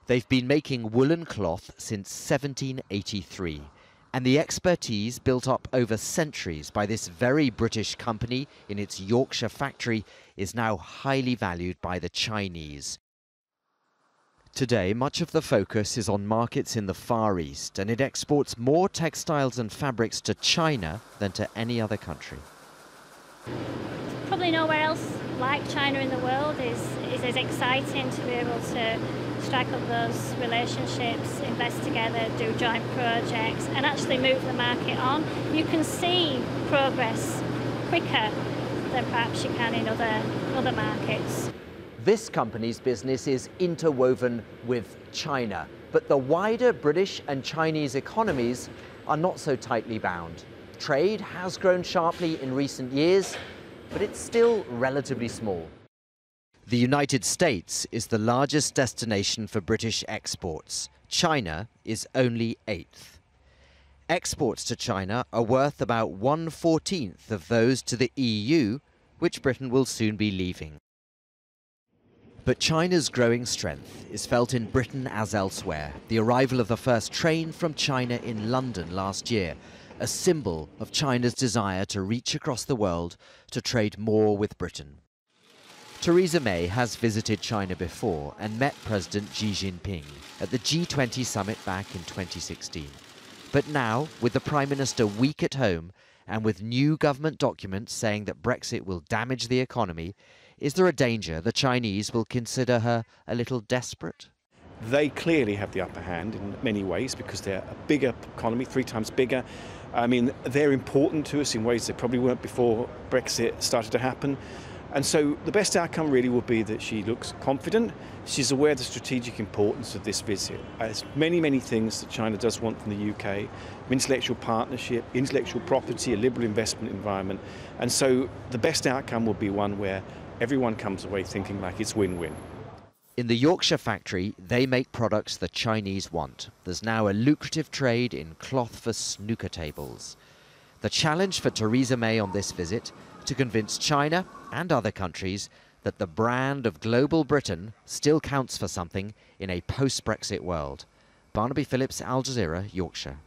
They've been making woolen cloth since 1783, and the expertise built up over centuries by this very British company in its Yorkshire factory is now highly valued by the Chinese. Today, much of the focus is on markets in the Far East, and it exports more textiles and fabrics to China than to any other country. Probably nowhere else like China in the world is as exciting to be able to strike up those relationships, invest together, do joint projects and actually move the market on. You can see progress quicker than perhaps you can in other markets. This company's business is interwoven with China, but the wider British and Chinese economies are not so tightly bound. Trade has grown sharply in recent years, but it's still relatively small. The United States is the largest destination for British exports. China is only 8th. Exports to China are worth about 1/14 of those to the EU, which Britain will soon be leaving. But China's growing strength is felt in Britain as elsewhere. The arrival of the first train from China in London last year, a symbol of China's desire to reach across the world to trade more with Britain. Theresa May has visited China before and met President Xi Jinping at the G20 summit back in 2016. But now, with the Prime Minister weak at home and with new government documents saying that Brexit will damage the economy, is there a danger the Chinese will consider her a little desperate? They clearly have the upper hand in many ways because they're a bigger economy, 3 times bigger. I mean, they're important to us in ways they probably weren't before Brexit started to happen. And so the best outcome really would be that she looks confident. She's aware of the strategic importance of this visit. There's many, many things that China does want from the UK, intellectual partnership, intellectual property, a liberal investment environment. And so the best outcome would be one where everyone comes away thinking like it's win-win. In the Yorkshire factory, they make products the Chinese want. There's now a lucrative trade in cloth for snooker tables. The challenge for Theresa May on this visit, to convince China and other countries that the brand of global Britain still counts for something in a post-Brexit world. Barnaby, Phillips, Al Jazeera, Yorkshire.